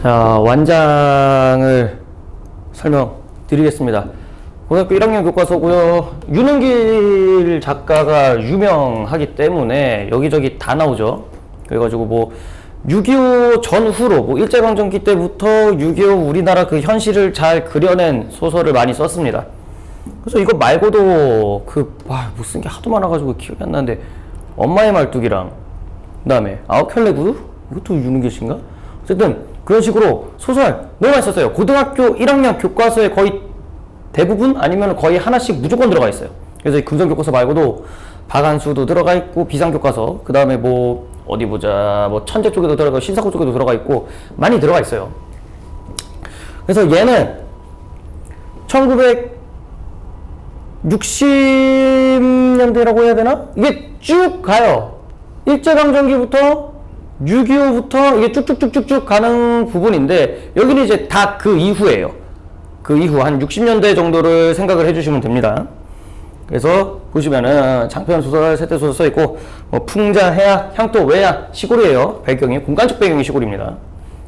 자, 완장을 설명드리겠습니다. 고등학교 1학년 교과서고요. 윤은길 작가가 유명하기 때문에 여기저기 다 나오죠. 그래가지고 뭐 6.25 전후로 뭐 일제강점기 때부터 6.25 우리나라 그 현실을 잘 그려낸 소설을 많이 썼습니다. 그래서 이거 말고도 못 쓴 게 하도 많아가지고 기억이 안 나는데 엄마의 말뚝이랑 그다음에 아홉켤레 구두? 이것도 윤은길 씨인가? 어쨌든 그런 식으로 소설 너무 많이 썼어요. 고등학교 1학년 교과서에 거의 대부분 아니면 거의 하나씩 무조건 들어가 있어요. 그래서 이 금성교과서 말고도 박한수도 들어가 있고 비상교과서 그 다음에 뭐 어디 보자 뭐 천재 쪽에도 들어가 있고 신사고 쪽에도 들어가 있고 많이 들어가 있어요. 그래서 얘는 1960년대라고 해야 되나? 이게 쭉 가요. 일제강점기부터 6.25부터 이게 쭉쭉쭉쭉쭉 가는 부분인데 여기는 이제 다 그 이후예요. 그 이후 한 60년대 정도를 생각을 해주시면 됩니다. 그래서 보시면은 장편 소설, 세대 소설 써있고 뭐 풍자, 해악, 향토, 외야, 시골이에요. 배경이 공간적 배경이 시골입니다.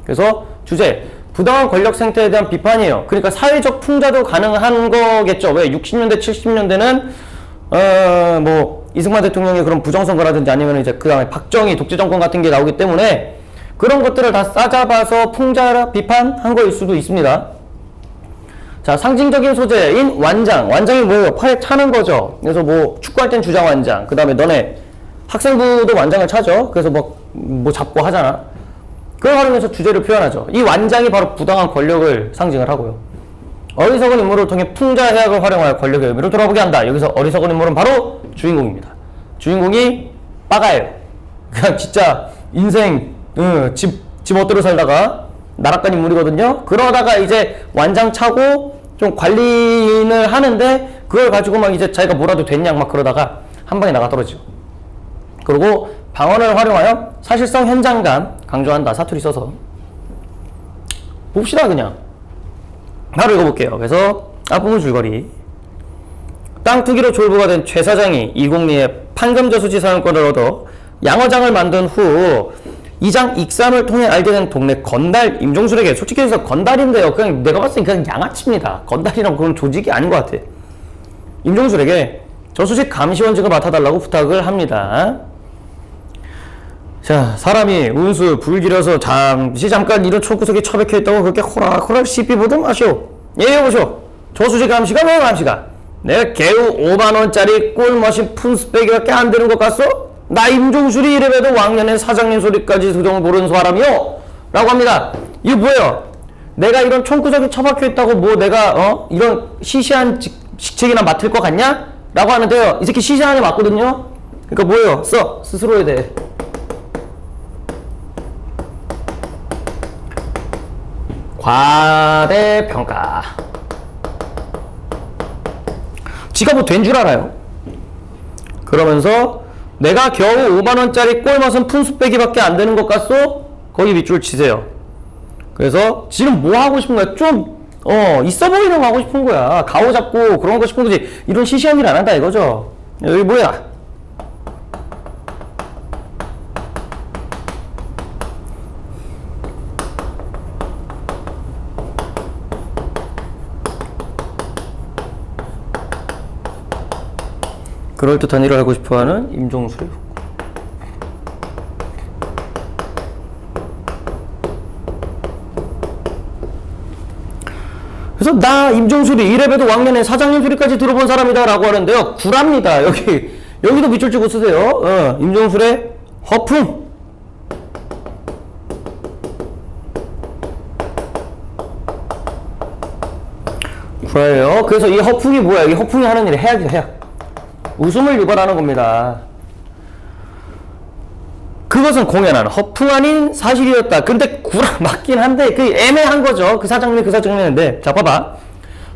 그래서 주제 부당한 권력 생태에 대한 비판이에요. 그러니까 사회적 풍자도 가능한 거겠죠. 왜 60년대, 70년대는 뭐 이승만 대통령의 그런 부정선거라든지 아니면 이제 그 다음에 박정희 독재 정권 같은 게 나오기 때문에 그런 것들을 다 싸잡아서 풍자 비판한 거일 수도 있습니다. 자, 상징적인 소재인 완장. 완장이 뭐예요? 팔에 차는 거죠. 그래서 뭐 축구할 땐 주장 완장. 그 다음에 너네 학생부도 완장을 차죠. 그래서 뭐 잡고 하잖아. 그걸 활용해서 주제를 표현하죠. 이 완장이 바로 부당한 권력을 상징을 하고요. 어리석은 인물을 통해 풍자 해악을 활용하여 권력의 의미를 돌아보게 한다. 여기서 어리석은 인물은 바로 주인공입니다. 주인공이 빠가예요. 그냥 진짜 인생 집 멋대로 살다가 나락간 인물이거든요. 그러다가 이제 완장 차고 좀 관리인을 하는데 그걸 가지고 막 이제 자기가 뭐라도 됐냐 막 그러다가 한 방에 나가 떨어지죠. 그리고 방언을 활용하여 사실성 현장감 강조한다. 사투리 써서 봅시다. 그냥 바로 읽어볼게요. 그래서 앞부분 줄거리. 땅 투기로 졸부가 된 최 사장이 이공리에 판금저수지 사용권을 얻어 양어장을 만든 후 이장 익삼을 통해 알게 된 동네 건달 임종술에게, 솔직히 해서 건달인데요. 그냥 내가 봤을 때 그냥 양아치입니다. 건달이랑 그런 조직이 아닌 것 같아. 임종술에게 저수지 감시원직을 맡아달라고 부탁을 합니다. 자, 사람이 운수 불길어서 잠깐 이런 촌구석에 처박혀 있다고 그렇게 호락호락 시비 보던 마시오. 예, 여보시오. 저수지 감시가 뭐 감시가? 내가 개우 5만원짜리 꿀머신 푼스빼기밖에 안 되는 것 같소? 나 임종술이 이래봬도 왕년에 사장님 소리까지 두정 모르는 사람이요? 라고 합니다. 이게 뭐예요? 내가 이런 촌구석에 처박혀 있다고 뭐 내가 이런 시시한 직책이나 맡을 것 같냐? 라고 하는데요. 이 새끼 시시한 애 맞거든요? 그러니까 뭐예요? 스스로에 대해. 과대평가. 지가 뭐 된 줄 알아요? 그러면서 내가 겨우 5만원짜리 꼴맛은 푼수빼기밖에 안 되는 것 같소? 거기 밑줄 치세요. 그래서 지금 뭐 하고 싶은 거야? 좀 있어 보이려고 하고 싶은 거야. 가오 잡고 그런 거 싶은 거지. 이런 시시한 일 안 한다 이거죠. 여기 뭐야? 그럴듯한 일을 하고 싶어하는 임종술의 후. 그래서 나 임종술이 이래봬도 왕년에 사장님 소리까지 들어본 사람이다 라고 하는데요. 구랍니다. 여기도 밑줄 치고 쓰세요. 임종술의 허풍. 구라예요. 그래서 이 허풍이 뭐야? 이 허풍이 하는 일이 해악이다, 해악. 웃음을 유발하는 겁니다. 그것은 공연한 허풍 아닌 사실이었다. 근데 구라 맞긴 한데 그 애매한 거죠. 그 사장님인데 자 봐봐.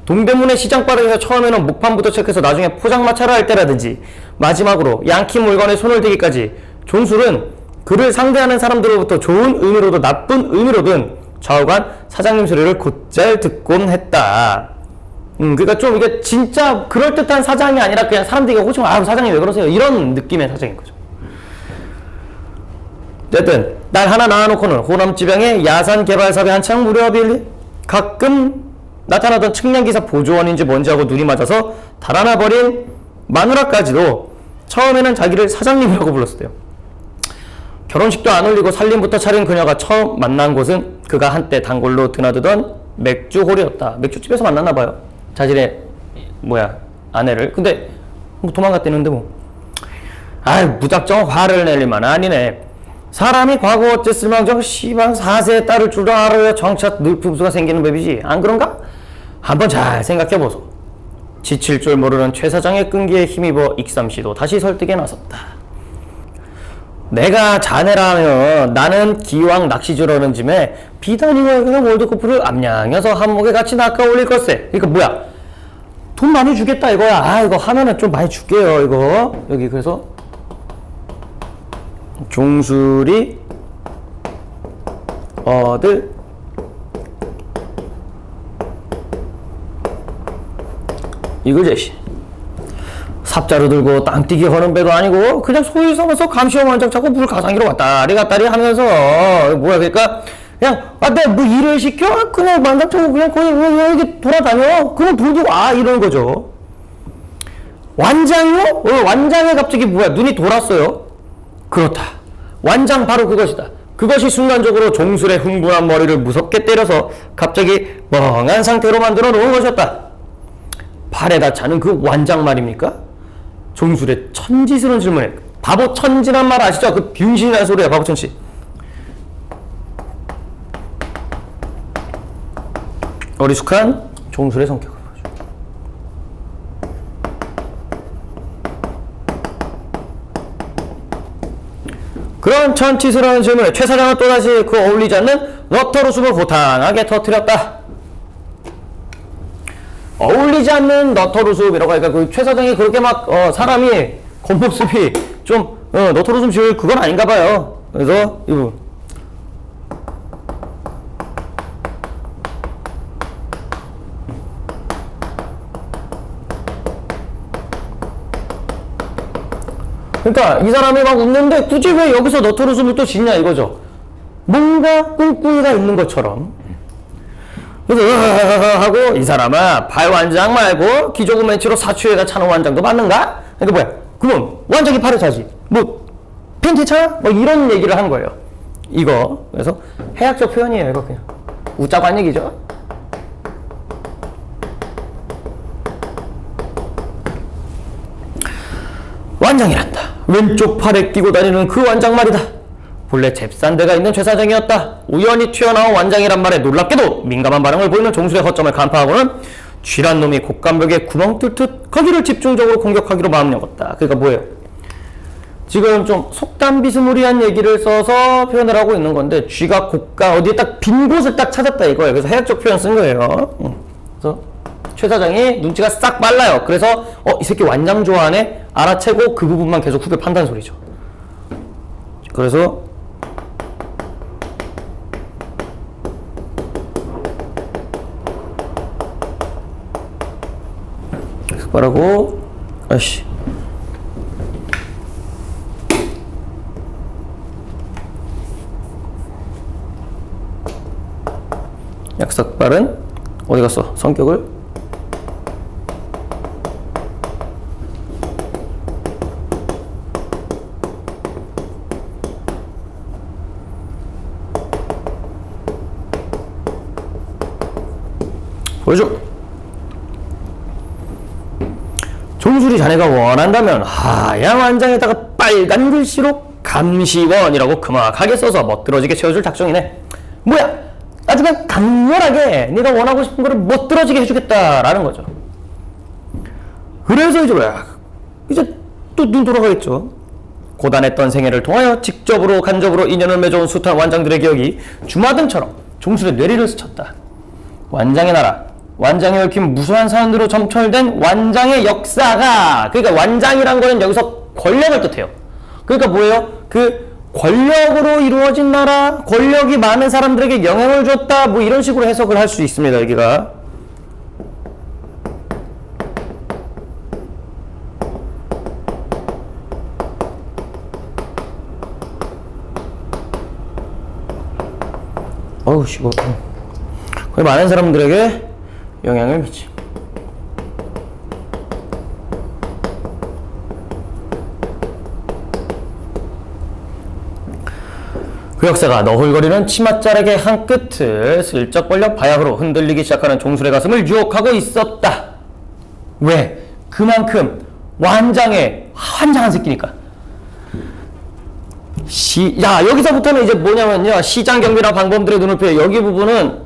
동대문의 시장바닥에서 처음에는 목판부터 체크해서 나중에 포장마차를 할 때라든지 마지막으로 양키 물건에 손을 대기까지 존술은 그를 상대하는 사람들로부터 좋은 의미로든 나쁜 의미로든 좌우간 사장님 소리를 곧잘 듣곤 했다. 그러니까 좀 이게 진짜 그럴듯한 사장이 아니라 그냥 사람들이 호칭을 사장님 왜 그러세요? 이런 느낌의 사장인 거죠. 어쨌든 날 하나 낳아놓고는 호남 지방의 야산 개발 사업에 한창 무료하빌 가끔 나타나던 측량기사 보조원인지 뭔지 하고 눈이 맞아서 달아나 버린 마누라까지도 처음에는 자기를 사장님이라고 불렀어요. 결혼식도 안 올리고 살림부터 차린 그녀가 처음 만난 곳은 그가 한때 단골로 드나드던 맥주홀이었다. 맥주집에서 만났나 봐요. 자신의 아내를. 근데 뭐 도망갔다는데 뭐. 아이 무작정 화를 낼 일만 아니네. 사람이 과거 어쨌을망정 시방 4세에 따를 줄도 알아야 정차 늙품수가 생기는 법이지. 안 그런가? 한번 잘 생각해보소. 지칠 줄 모르는 최 사장의 끈기에 힘입어 익삼씨도 다시 설득에 나섰다. 내가 자네라면 나는 기왕 낚시주러는 짐에 비단이와 월드코프를 암양해서 한목에 같이 낚아올릴 걸세. 그러니까 뭐야? 돈 많이 주겠다 이거야. 아 이거 하면은 좀 많이 줄게요 이거. 여기 그래서 종술이 얻을 이걸 제시. 삽자루 들고 땅뛰기 하는 배도 아니고 그냥 소위 삼아서 감시원 완장 잡고 물 가상기로 왔다리 갔다리 하면서 그러니까 그냥 내가 뭐 일을 시켜? 그냥 만장 차고 그냥 거기 이렇게 돌아다녀? 그럼 불도 와 이런 거죠. 완장이요? 완장에 갑자기 눈이 돌았어요. 그렇다. 완장 바로 그것이다. 그것이 순간적으로 종술의 흥분한 머리를 무섭게 때려서 갑자기 멍한 상태로 만들어 놓은 것이었다. 팔에다 차는 그 완장 말입니까? 종술의 천지스러운 질문에 바보 천지란 말 아시죠? 그 병신이라는 소리야 바보 천지. 어리숙한 종술의 성격을 보여줘. 그런 천치스러운 질문에 최 사장은 또다시 그 어울리지 않는 너터루숲을 고탕하게 터뜨렸다. 어울리지 않는 너터루숲이라고 하니까 그 최 사장이 그렇게 막 사람이 겉모습이 좀 너터루숲 지을 그건 아닌가 봐요. 그래서 이거 그러니까 이 사람이 막 웃는데 굳이 왜 여기서 너터루숲을 또 짓냐 이거죠. 뭔가 꿍꿍이가 있는 것처럼. 그래서 하고 이 사람아 팔 완장 말고 기조금 멘치로 사추에다 차는 완장도 맞는가? 그러니까 그럼 완장이 팔에 차지 뭐 팬티 차? 뭐 이런 얘기를 한 거예요. 이거 그래서 해학적 표현이에요. 이거 그냥 웃자고 한 얘기죠. 완장이란다. 왼쪽 팔에 끼고 다니는 그 완장 말이다. 본래 잽싼 데가 있는 최 사장이었다. 우연히 튀어나온 완장이란 말에 놀랍게도 민감한 반응을 보이는 종술의 허점을 간파하고는 쥐란 놈이 곡간벽에 구멍 뚫듯 거기를 집중적으로 공격하기로 마음먹었다. 그러니까 뭐예요? 지금 좀 속담 비스무리한 얘기를 써서 표현을 하고 있는 건데 쥐가 어디에 딱 빈 곳을 딱 찾았다 이거예요. 그래서 해학적 표현 쓴 거예요. 그래서 최 사장이 눈치가 싹 빨라요. 그래서 이 새끼 완장 좋아하네? 알아채고 그 부분만 계속 후배 판단 소리죠. 그래서 뭐라고? 아씨. 약삭발은 어디 갔어? 성격을 보여줘. 종술이 자네가 원한다면 하얀 완장에다가 빨간 글씨로 감시원이라고 금악하게 써서 멋들어지게 채워줄 작정이네. 뭐야? 아주 그냥 강렬하게 네가 원하고 싶은 거를 멋들어지게 해주겠다라는 거죠. 그래서 이제 또 눈 돌아가겠죠. 고단했던 생애를 통하여 직접으로 간접으로 인연을 맺어온 숱한 완장들의 기억이 주마등처럼 종술의 뇌리를 스쳤다. 완장의 나라, 완장에 얽힌 무수한 사연으로 점철된 완장의 역사가, 그러니까 완장이란 거는 여기서 권력을 뜻해요. 그러니까 뭐예요? 그 권력으로 이루어진 나라, 권력이 많은 사람들에게 영향을 줬다, 뭐 이런 식으로 해석을 할 수 있습니다. 여기가 어우, 이거 거의 많은 사람들에게 영향을 미치. 그 역사가 너울거리는 치맛자락의 한 끝을 슬쩍 벌려 바야흐로 흔들리기 시작하는 종술의 가슴을 유혹하고 있었다. 왜? 그만큼 완장의 환장한 새끼니까. 여기서부터는 이제 뭐냐면요, 시장 경비나 방범들의 눈을 피해 여기 부분은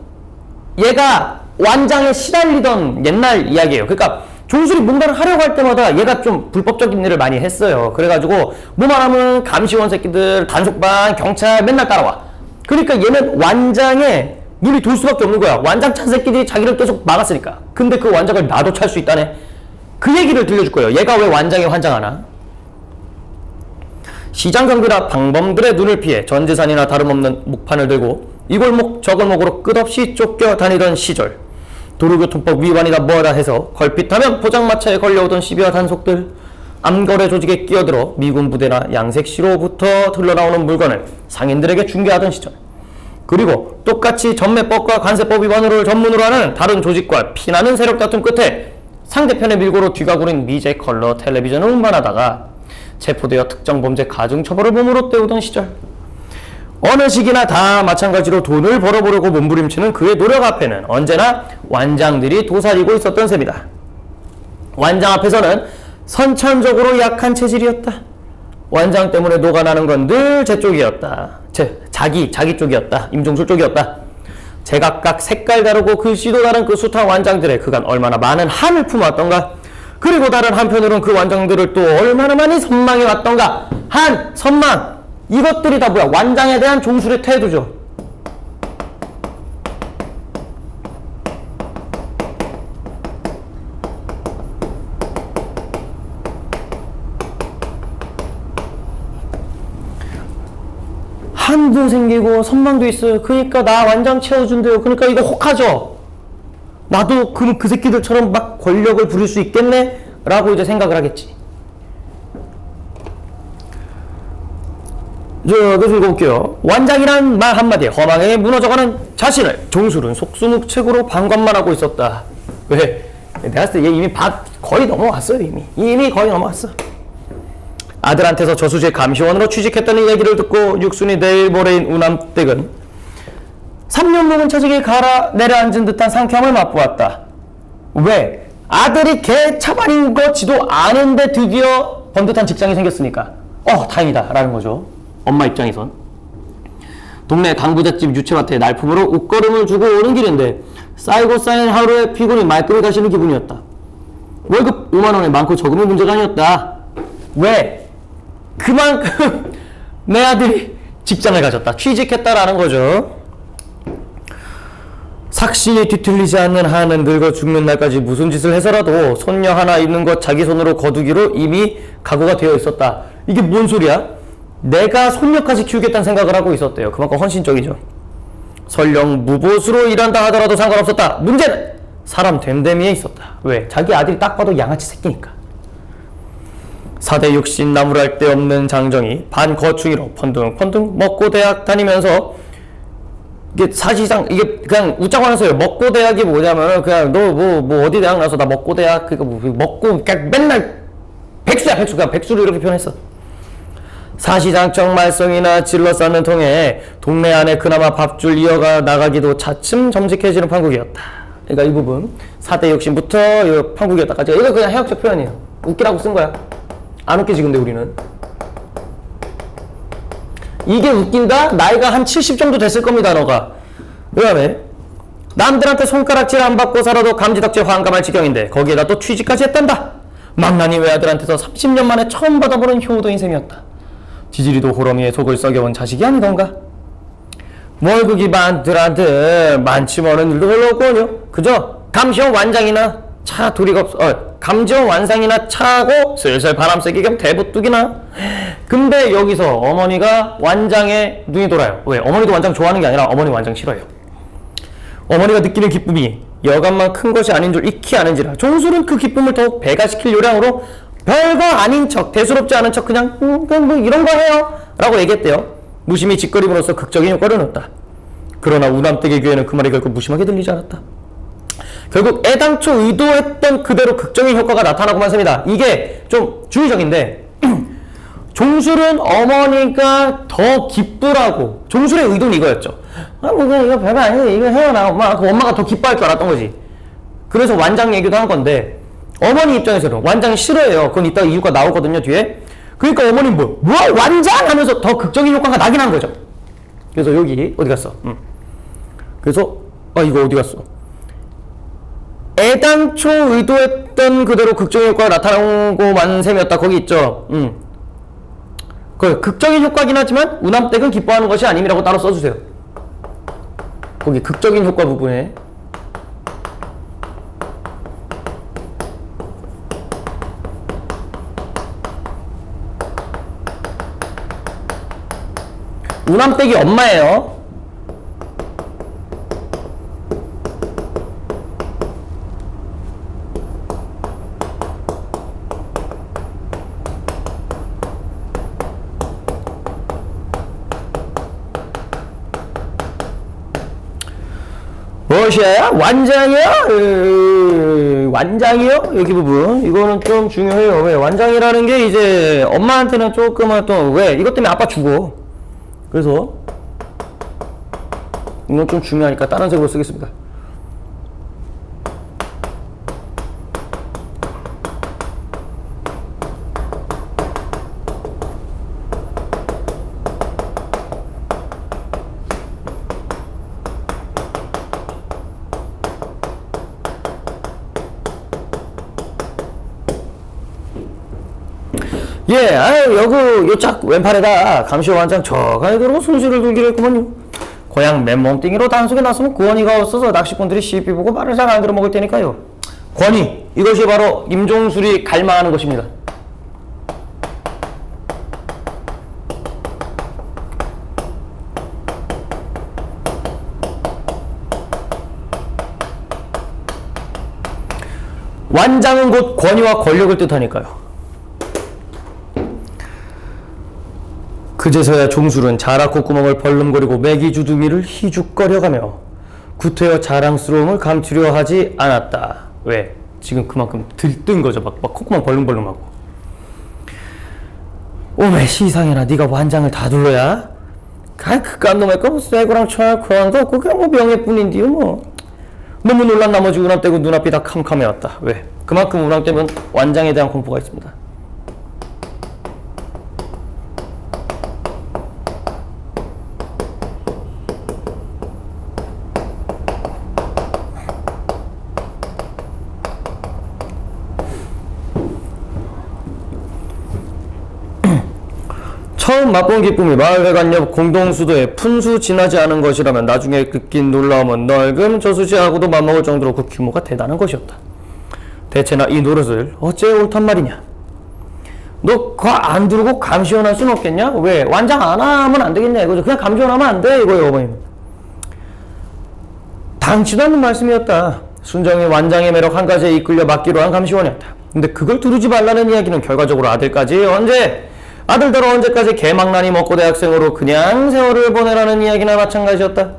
얘가 완장에 시달리던 옛날 이야기예요. 그러니까 종술이 뭔가를 하려고 할 때마다 얘가 좀 불법적인 일을 많이 했어요. 그래가지고 뭐만 하면 감시원 새끼들, 단속반, 경찰 맨날 따라와. 그러니까 얘는 완장에 눈이 돌 수밖에 없는 거야. 완장 찬 새끼들이 자기를 계속 막았으니까. 근데 그 완장을 나도 찰 수 있다네. 그 얘기를 들려줄 거예요. 얘가 왜 완장에 환장하나? 시장 경비나 방범들의 눈을 피해 전재산이나 다름없는 목판을 들고 이 골목 저 골목으로 끝없이 쫓겨다니던 시절, 도로교통법 위반이다 뭐다 해서 걸핏하면 포장마차에 걸려오던 시비와 단속들, 암거래 조직에 끼어들어 미군 부대나 양색시로부터 흘러나오는 물건을 상인들에게 중개하던 시절, 그리고 똑같이 전매법과 관세법 위반으로 전문으로 하는 다른 조직과 피나는 세력 다툼 끝에 상대편의 밀고로 뒤가구린 미제 컬러 텔레비전을 운반하다가 체포되어 특정 범죄 가중처벌을 몸으로 때우던 시절, 어느 시기나 다 마찬가지로 돈을 벌어보려고 몸부림치는 그의 노력 앞에는 언제나 완장들이 도사리고 있었던 셈이다. 완장 앞에서는 선천적으로 약한 체질이었다. 완장 때문에 녹아나는 건 늘 제 쪽이었다. 자기 쪽이었다. 임종술 쪽이었다. 제각각 색깔 다르고 글씨도 다른 그 숱한 완장들의 그간 얼마나 많은 한을 품어왔던가. 그리고 다른 한편으로는 그 완장들을 또 얼마나 많이 선망해왔던가. 한, 선망, 이것들이 다 뭐야? 완장에 대한 종술의 태도죠. 한도 생기고 선망도 있어요. 그러니까 나 완장 채워준대요. 그러니까 이거 혹하죠. 나도 그 새끼들처럼 막 권력을 부릴 수 있겠네? 라고 이제 생각을 하겠지. 계속 읽어볼게요. 완장이란 말 한마디에 허망하게 무너져가는 자신을 종술은 속수무책으로 방관만 하고 있었다. 왜? 내가 봤을 때 얘 이미 거의 넘어왔어요. 이미 거의 넘어왔어. 아들한테서 저수지 감시원으로 취직했다는 얘기를 듣고 육순이 내일 모레인 우남댁은 3년 묵은 처지에 갈아 내려앉은 듯한 상쾌함을 맛보았다. 왜? 아들이 개 차반인 거지도 아는데 드디어 번듯한 직장이 생겼으니까 다행이다 라는 거죠. 엄마 입장에선. 동네 당부잣집 유채밭에 날품으로 옷걸음을 주고 오는 길인데 쌓이고 쌓인 하루의 피곤이 말끔히 가시는 기분이었다. 월급 5만원에 많고 적음이 문제가 아니었다. 왜? 그만큼 내 아들이 직장을 가졌다. 취직했다라는 거죠. 삭신이 뒤틀리지 않는 한은 늙어 죽는 날까지 무슨 짓을 해서라도 손녀 하나 있는 것 자기 손으로 거두기로 이미 각오가 되어 있었다. 이게 뭔 소리야? 내가 손녀까지 키우겠다는 생각을 하고 있었대요. 그만큼 헌신적이죠. 설령 무보수로 일한다 하더라도 상관없었다. 문제는 사람 됨됨이에 있었다. 왜? 자기 아들이 딱 봐도 양아치 새끼니까. 4대 육신 나무랄 데 없는 장정이 반거충이로 펀둥펀둥 먹고 대학 다니면서 이게 사실상 이게 그냥 웃자고 하는 소리예요. 먹고 대학이 뭐냐면 그냥 너 뭐 어디 대학 나서 나 먹고 대학 그러니까 뭐 먹고 그냥 맨날 백수야 백수 그냥 백수로 이렇게 표현했어. 사시장적 말썽이나 질러 쌓는 통에 동네 안에 그나마 밥줄 이어가 나가기도 차츰 점직해지는 판국이었다. 그러니까 이 부분 4대 욕심부터 판국이었다까지 이거 그냥 해역적 표현이에요. 웃기라고 쓴 거야. 안 웃기지 근데 우리는. 이게 웃긴다? 나이가 한 70 정도 됐을 겁니다 너가. 그 다음에 남들한테 손가락질 안 받고 살아도 감지덕지 환감할 지경인데 거기에다 또 취직까지 했단다. 망나니 외아들한테서 30년 만에 처음 받아보는 효도인 셈이었다. 지지리도 호러미에 속을 썩여온 자식이 아니던가. 월급이 많들한테 많지 않은 일도 별로 없거든요. 그죠? 감시원 완장이나 차 도리가 없어. 감지원 완상이나 차고 슬슬 바람 쐬기 겸 대부뚝이나. 근데 여기서 어머니가 완장에 눈이 돌아요. 왜? 어머니도 완장 좋아하는 게 아니라 어머니 완장 싫어요. 어머니가 느끼는 기쁨이 여간만 큰 것이 아닌 줄 익히 아는지라 종술은 그 기쁨을 더욱 배가시킬 요량으로 별거 아닌 척, 대수롭지 않은 척 그냥 뭐 이런 거 해요 라고 얘기했대요. 무심히 짓거림으로써 극적인 효과를 넣었다. 그러나 우남댁의 귀에는 그 말이 결국 무심하게 들리지 않았다. 결국 애당초 의도했던 그대로 극적인 효과가 나타나고만 삽니다. 이게 좀 주의적인데 종술은 어머니가 더 기쁘라고, 종술의 의도는 이거였죠. 뭐 그냥 이거 별거 아니고 이거 해요 엄마. 그 엄마가 더 기뻐할 줄 알았던 거지. 그래서 완장 얘기도 한 건데 어머니 입장에서는 완장이 싫어해요. 그건 이따 이유가 나오거든요 뒤에. 그러니까 어머니 뭐 완장 하면서 더 극적인 효과가 나긴 한 거죠. 그래서 여기 어디 갔어? 그래서 이거 어디 갔어? 애당초 의도했던 그대로 극적인 효과가 나타나고 만 셈이었다. 거기 있죠. 그 극적인 효과긴 하지만 우남댁은 기뻐하는 것이 아님이라고 따로 써주세요. 거기 극적인 효과 부분에 우남댁이 엄마예요. 무엇이야? 완장이야? 완장이요? 여기 부분 이거는 좀 중요해요. 왜? 완장이라는 게 이제 엄마한테는 조금은 또 왜? 이것 때문에 아빠 죽어. 그래서 이건 좀 중요하니까 다른 색으로 쓰겠습니다. 예, 요짝 왼팔에다 감시 완장 저가에 들어고 손실을 들기로 했구먼요. 고향 맨몸뚱이로 단속에 나서면 권위가 없어서 낚시꾼들이 시비 보고 말을 잘 안 들어먹을 테니까요. 권위, 이것이 바로 임종술이 갈망하는 것입니다. 완장은 곧 권위와 권력을 뜻하니까요. 그제서야 종술은 자라 콧구멍을 벌름거리고 매기 주둥이를 희죽거려가며 구태여 자랑스러움을 감추려 하지 않았다. 왜? 지금 그만큼 들뜬 거죠. 막 콧구멍 벌름벌름하고. 오메 시상해라. 네가 완장을 다 둘러야? 그깟 놈의 거 쇠고랑 철 고랑도 없고 그냥 뭐 명예뿐인데요 뭐. 너무 놀란 나머지 우남떼고 눈앞이 다 캄캄해왔다. 왜? 그만큼 우남떼는 완장에 대한 공포가 있습니다. 처음 맛본 기쁨이 마을회관 옆 공동수도에 푼수 지나지 않은 것이라면 나중에 느낀 놀라움은 넓은 저수지하고도 맞먹을 정도로 그 규모가 대단한 것이었다. 대체나 이 노릇을 어째 옳단 말이냐? 너 그거 안 두르고 감시원할 순 없겠냐? 왜? 완장 안 하면 안 되겠냐 이거죠. 그냥 감시원하면 안 돼 이거예요 어머님. 당치도 않는 말씀이었다. 순정이 완장의 매력 한 가지에 이끌려 맡기로 한 감시원이었다. 근데 그걸 두르지 말라는 이야기는 결과적으로 아들까지 언제? 아들더러 언제까지 개망나니 먹고 대학생으로 그냥 세월을 보내라는 이야기나 마찬가지였다.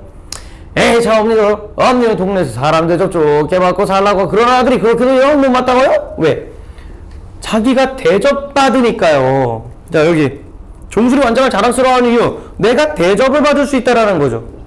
에이 참 엄니 동네에서 사람 대접 좋게 받고 살라고 그런 아들이 그렇게도 영 못 맞다고요? 왜? 자기가 대접받으니까요. 자 여기 종술이 완장을 자랑스러워하는 이유 내가 대접을 받을 수 있다라는 거죠.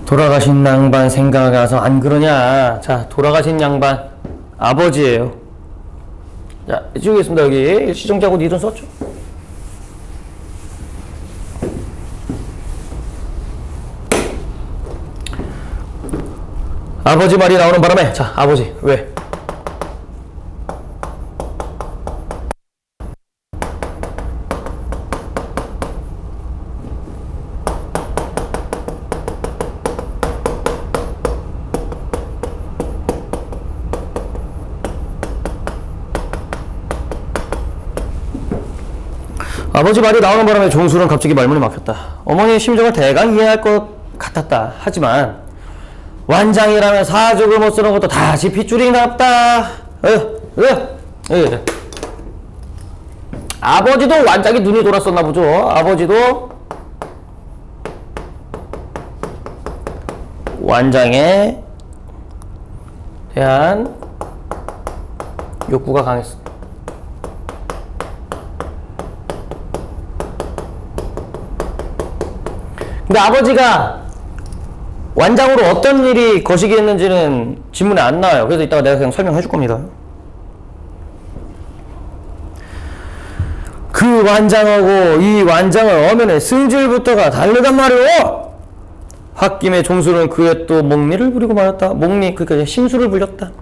돌아가신 양반 생각이 나서 안 그러냐. 자 돌아가신 양반 아버지예요. 자 지우겠습니다. 여기 일시정지하고 니돈 썼죠. 아버지 말이 나오는 바람에 자 아버지 왜? 아버지 말이 나오는 바람에 종술은 갑자기 말문이 막혔다. 어머니의 심정을 대강 이해할 것 같았다. 하지만 완장이라면 사족을 못 쓰는 것도 다시 핏줄인갑다. 아버지도 완장이 눈이 돌았었나 보죠. 아버지도 완장에 대한 욕구가 강했어. 근데 아버지가 완장으로 어떤 일이 거시기 했는지는 지문에 안 나와요. 그래서 이따가 내가 그냥 설명해 줄 겁니다. 그 완장하고 이 완장을 엄연의 승질부터가 다르단 말이오. 홧김에 종수는 그에 또 목리를 부리고 말았다. 목리, 그러니까 심술을 불렸다.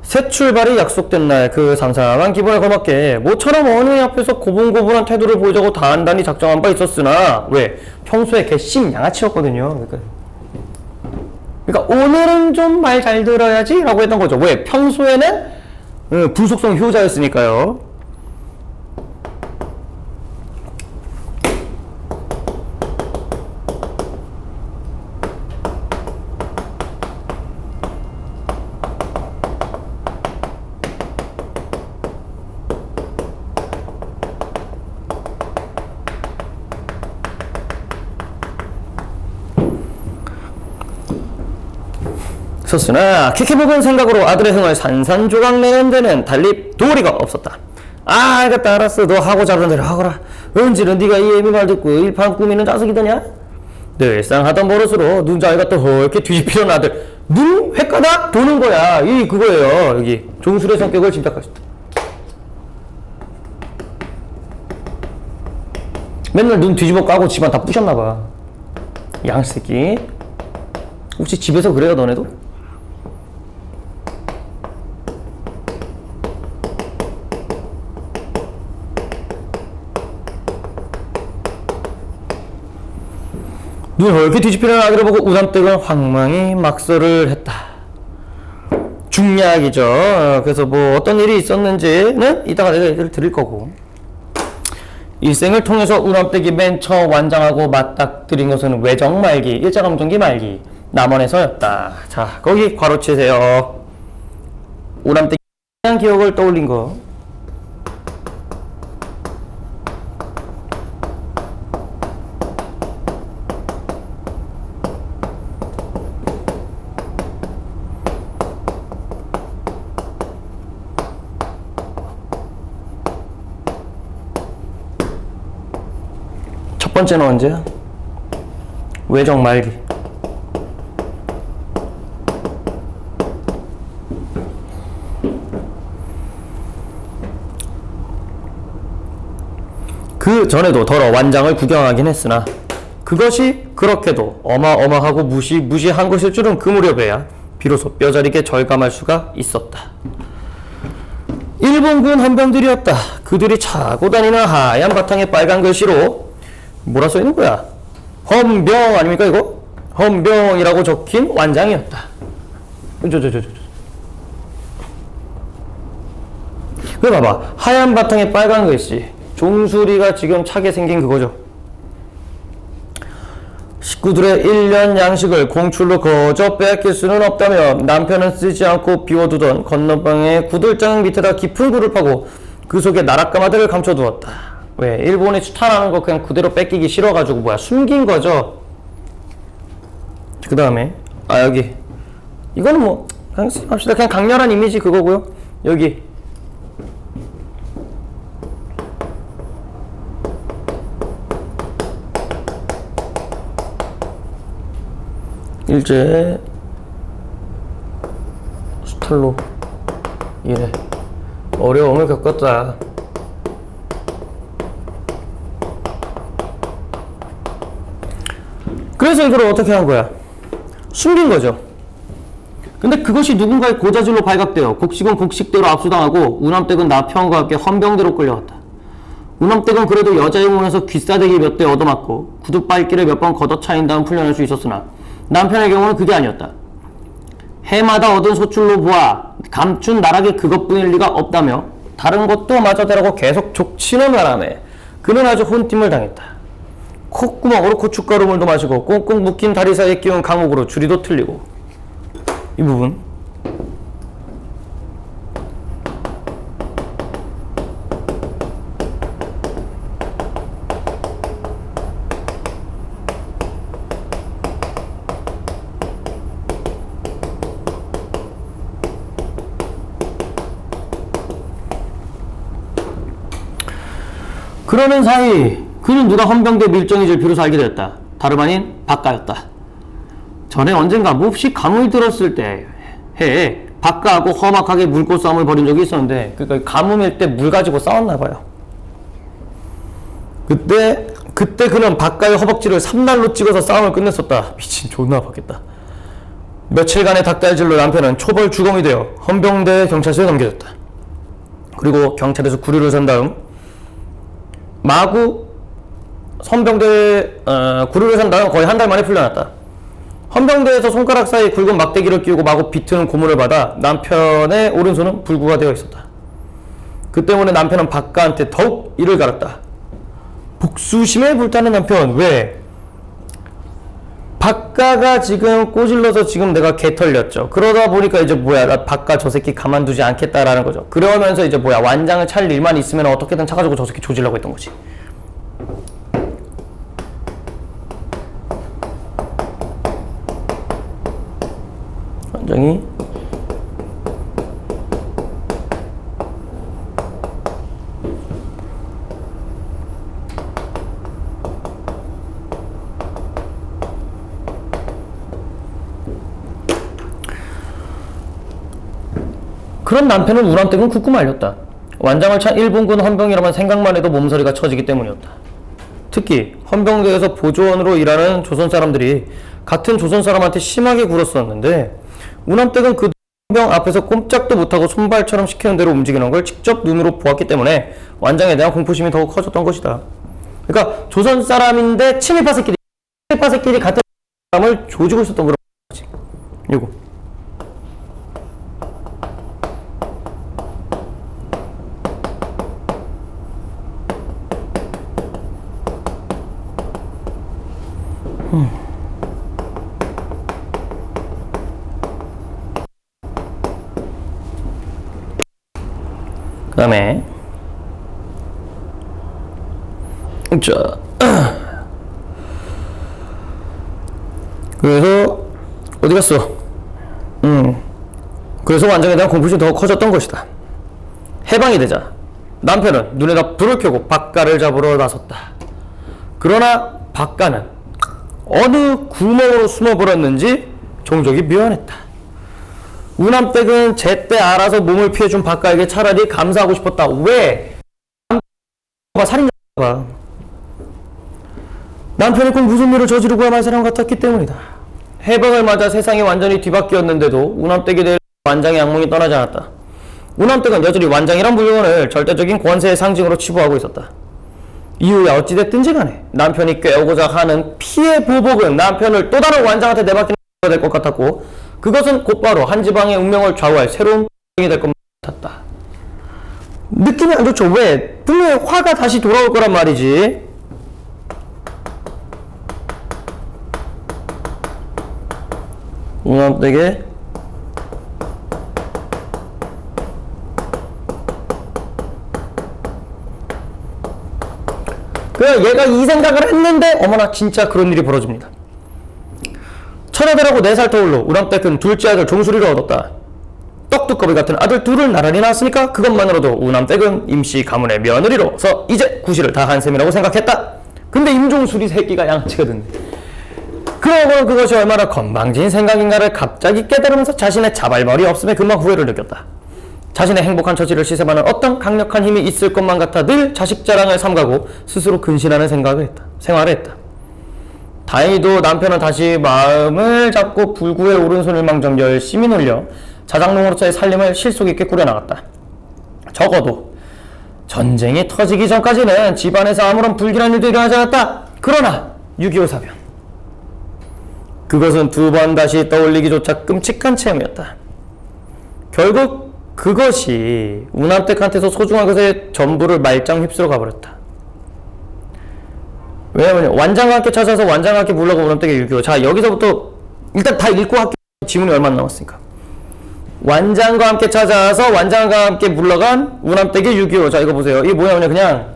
새 출발이 약속된 날 그 삼삼한 기분에 걸맞게 모처럼 어머니 앞에서 고분고분한 태도를 보이자고 단단히 작정한 바 있었으나 왜? 평소에 걔 양아치였거든요. 그러니까 오늘은 좀 말 잘 들어야지 라고 했던 거죠. 왜? 평소에는 불속성 효자였으니까요. 섰으나 키키묵은 생각으로 아들의 흥을 산산조각 내는 데는 달리 도리가 없었다. 아, 알겠다, 알았어. 너 하고자 하던 대로 하거라. 은지는 네가 이 애미 말 듣고 일판 꾸미는 자석이더냐? 늘상 하던 버릇으로 눈자위가 또 이렇게 뒤집히던 아들. 눈 횟가닥 도는 거야. 이 그거예요. 여기 종술의 성격을 짐작할 수 있다. 맨날 눈 뒤집어 까고 집안 다 부셨나봐. 양새끼. 혹시 집에서 그래요, 너네도? 눈을 헐게 뒤집히는 아들을 보고 우담댁은 황망히 막설을 했다. 중략이죠. 그래서 뭐 어떤 일이 있었는지는 이따가 내가 얘기를 드릴 거고, 일생을 통해서 우담댁이 맨 처음 완장하고 맞닥뜨린 것은 외정 말기, 일자감정기 말기, 남원에서였다. 자, 거기 괄호치세요. 우담댁에 대한 기억을 떠올린 거. 첫 번째는 언제야? 외정 말기. 그 전에도 더러 완장을 구경하긴 했으나 그것이 그렇게도 어마어마하고 무시무시한 것일 줄은 그 무렵에야 비로소 뼈저리게 절감할 수가 있었다. 일본군 헌병들이었다. 그들이 차고 다니는 하얀 바탕에 빨간 글씨로 뭐라 써있는 거야? 헌병 아닙니까 이거? 헌병이라고 적힌 완장이었다. 그래 봐봐. 하얀 바탕에 빨간 글씨. 종수리가 지금 차게 생긴 그거죠. 식구들의 1년 양식을 공출로 거저 빼앗길 수는 없다며 남편은 쓰지 않고 비워두던 건너방의 구들장 밑에다 깊은 굴을 파고 그 속에 나락가마들을 감춰두었다. 왜? 일본이 수탈하는 거 그냥 그대로 뺏기기 싫어가지고 숨긴 거죠. 그 다음에 여기 이거는 뭐 그냥 합시다. 그냥 강렬한 이미지 그거고요. 여기 일제 수탈로 이래 어려움을 겪었다. 그래서 이걸 어떻게 한 거야? 숨긴 거죠. 근데 그것이 누군가의 고자질로 발각되어 곡식은 곡식대로 압수당하고 우남댁은 나편과 함께 헌병대로 끌려갔다. 우남댁은 그래도 여자의 몸에서 귀싸대기 몇 대 얻어맞고 구두발길을 몇 번 걷어차인 다음 풀려날 수 있었으나 남편의 경우는 그게 아니었다. 해마다 얻은 소출로 보아 감춘 나락이 그것뿐일 리가 없다며 다른 것도 마저대라고 계속 족치는 바람에 그는 아주 혼쭐을 당했다. 콧구멍으로 고춧가루물도 마시고 꽁꽁 묶인 다리 사이에 끼운 강목으로 줄이도 틀리고. 이 부분 그러는 사이 그는 누가 헌병대 밀정이질 비로소 알게 되었다. 다름 아닌 박가였다. 전에 언젠가 몹시 감을 들었을 때 해에 박가하고 험악하게 물고 싸움을 벌인 적이 있었는데, 그러니까 가뭄일 때 물 가지고 싸웠나 봐요. 그때 그는 박가의 허벅지를 삼날로 찍어서 싸움을 끝냈었다. 미친, 존나 아팠겠다. 며칠간의 닭달질로 남편은 초벌 주검이 되어 헌병대 경찰서에 넘겨졌다. 그리고 경찰에서 구류를 산 다음 마구 구류를 산 다음 거의 한 달 만에 풀려났다. 헌병대에서 손가락 사이 굵은 막대기를 끼우고 마구 비트는 고문을 받아 남편의 오른손은 불구가 되어 있었다. 그 때문에 남편은 박가한테 더욱 이를 갈았다. 복수심에 불타는 남편. 왜? 박가가 지금 꼬질러서 지금 내가 개 털렸죠. 그러다 보니까 이제 뭐야, 나 박가 저 새끼 가만두지 않겠다라는 거죠. 그러면서 이제 뭐야, 완장을 찰 일만 있으면 어떻게든 차가지고 저 새끼 조지려고 했던 거지. 완장이 그런 남편은 우람댁은 굳고 말렸다. 완장을 찬 일본군 헌병이라면 생각만 해도 몸서리가 처지기 때문이었다. 특히 헌병대에서 보조원으로 일하는 조선 사람들이 같은 조선 사람한테 심하게 굴었었는데, 우남댁은 그 헌병 앞에서 꼼짝도 못하고 손발처럼 시키는 대로 움직이는 걸 직접 눈으로 보았기 때문에 완장에 대한 공포심이 더욱 커졌던 것이다. 그러니까 조선 사람인데 친일파 새끼리 같은 사람을 조지고 있었던 그런 거지. 이거 그 다음에 자 그래서 어디 갔어? 그래서 완장에 대한 공포심이 더 커졌던 것이다. 해방이 되자 남편은 눈에다 불을 켜고 박가를 잡으러 나섰다. 그러나 박가는 어느 구멍으로 숨어버렸는지 종족이 묘안했다. 우남댁은 제때 알아서 몸을 피해준 박가에게 차라리 감사하고 싶었다. 왜? 살인자가 남편이 꼭 무슨 일을 저지르고야 말 사람 같았기 때문이다. 해방을 맞아 세상이 완전히 뒤바뀌었는데도 우남댁에 대해 완장의 악몽이 떠나지 않았다. 우남댁은 여전히 완장이란 물건을 절대적인 권세의 상징으로 치부하고 있었다. 이후에 어찌됐든지 간에 남편이 꾀오고자 하는 피해 보복은 남편을 또 다른 완장한테 내맡기는 될 것 같았고, 그것은 곧바로 한 지방의 운명을 좌우할 새로운 이 될 것 같았다. 느낌이 안 좋죠. 왜? 분명히 화가 다시 돌아올 거란 말이지. 우남댁에 그냥 얘가 이 생각을 했는데 어머나 진짜 그런 일이 벌어집니다. 천하대라고 4살 터울로 우남댁은 둘째 아들 종수리를 얻었다. 떡두꺼비 같은 아들 둘을 나란히 낳았으니까 그것만으로도 우남댁은 임시 가문의 며느리로서 이제 구실을 다 한 셈이라고 생각했다. 근데 임종수리 새끼가 양치가 됐네. 그러고는 그것이 얼마나 건방진 생각인가를 갑자기 깨달으면서 자신의 자발머리 없음에 금방 후회를 느꼈다. 자신의 행복한 처지를 시샘하는 어떤 강력한 힘이 있을 것만 같아 늘 자식 자랑을 삼가고 스스로 근신하는 생활을 했다. 다행히도 남편은 다시 마음을 잡고 불구의 오른손을 망정 열심히 놀려 자장농으로서의 살림을 실속 있게 꾸려나갔다. 적어도 전쟁이 터지기 전까지는 집안에서 아무런 불길한 일도 일어나지 않았다. 그러나 6.25 사변, 그것은 2번 다시 떠올리기조차 끔찍한 체험이었다. 결국 그것이 우남댁한테서 소중한 것의 전부를 말짱 휩쓸어 가버렸다. 왜냐면 완장과 함께 찾아서 완장과 함께 불러가 우남댁의 유교. 자, 여기서부터 일단 다 읽고 할게요. 지문이 얼마 남았으니까. 완장과 함께 찾아서 완장과 함께 물러간 우남댁의 유교. 자, 이거 보세요. 이게 뭐냐면 그냥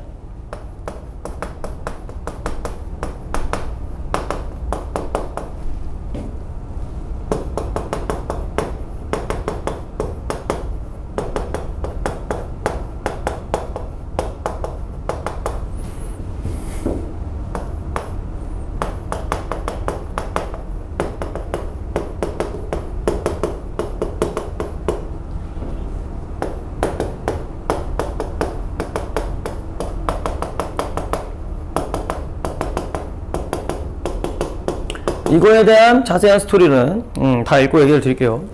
이거에 대한 자세한 스토리는 다 읽고 얘기를 드릴게요.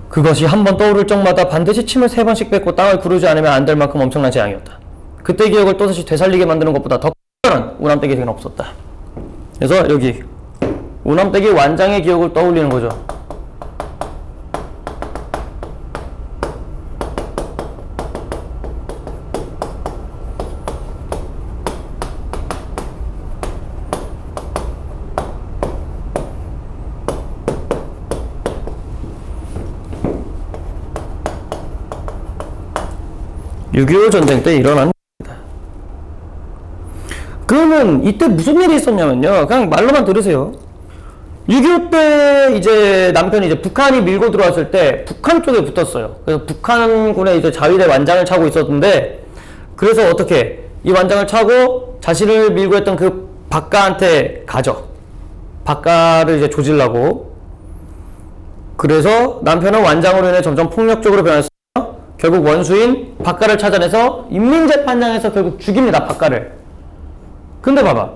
그것이 한 번 떠오를 적마다 반드시 침을 3번씩 뱉고 땅을 구르지 않으면 안 될 만큼 엄청난 재앙이었다. 그때 기억을 또다시 되살리게 만드는 것보다 더 큰 우남댁의 기억은 없었다. 그래서 여기 우남댁이 완장의 기억을 떠올리는 거죠. (6.25) 전쟁 때 일어난 일입니다. 그러면 이때 무슨 일이 있었냐면요. 그냥 말로만 들으세요. 6.25 때 이제 남편이 이제 북한이 밀고 들어왔을 때 북한 쪽에 붙었어요. 그래서 북한군의 이제 자위대 완장을 차고 있었는데, 그래서 어떻게 이 완장을 차고 자신을 밀고 했던 그 박가한테 가죠. 박가를 이제 조질라고. 그래서 남편은 완장으로 인해 점점 폭력적으로 변했어요. 결국 원수인 박가를 찾아내서 인민재판장에서 결국 죽입니다. 박가를. 근데 봐봐,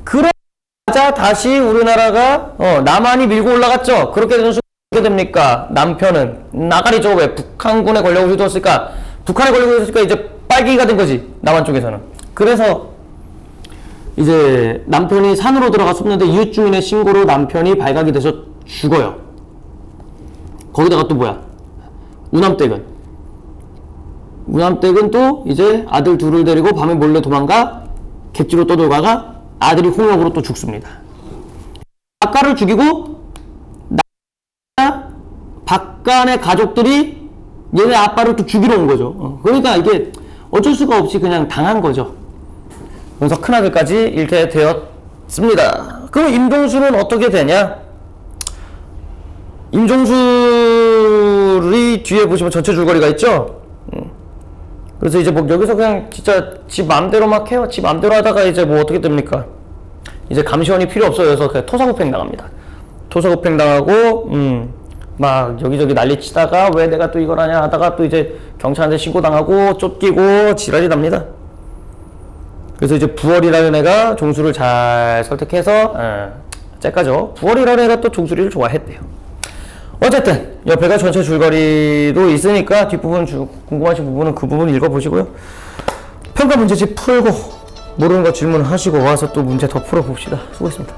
그러자 다시 우리나라가 남한이 밀고 올라갔죠. 그렇게 되는 순간 어떻게 됩니까? 남편은 나가리죠. 왜? 북한군에 걸려고 휘두었을까? 북한에 걸려고 휘두었을까? 이제 빨갱이가 된 거지, 남한 쪽에서는. 그래서 이제 남편이 산으로 들어가 숨는데 이웃 주민의 신고로 남편이 발각이 돼서 죽어요. 거기다가 또 뭐야? 우남댁은 또 이제 아들 둘을 데리고 밤에 몰래 도망가 객지로 떠돌다가 아들이 홍역으로 또 죽습니다. 박가를 죽이고 박간의 가족들이 얘네 아빠를 또 죽이러 온 거죠. 그러니까 이게 어쩔 수가 없이 그냥 당한 거죠. 그래서 큰아들까지 잃게 되었습니다. 그럼 임종술은 어떻게 되냐? 임종술이 뒤에 보시면 전체 줄거리가 있죠? 그래서 이제 뭐 여기서 그냥 진짜 지 맘대로 막 해요. 지 맘대로 하다가 이제 뭐 어떻게 됩니까? 이제 감시원이 필요 없어요. 그래서 그냥 토사구팽 당합니다. 토사구팽 당하고 막 여기저기 난리 치다가 왜 내가 또 이걸 하냐 하다가 또 이제 경찰한테 신고당하고 쫓기고 지랄이 납니다. 그래서 이제 부월이라는 애가 종수를 잘 설득해서 째까죠. 부월이라는 애가 또 종수리를 좋아했대요. 어쨌든 옆에가 전체 줄거리도 있으니까 뒷부분 궁금하신 부분은 그 부분 읽어보시고요. 평가 문제집 풀고 모르는 거 질문하시고 와서 또 문제 더 풀어봅시다. 수고했습니다.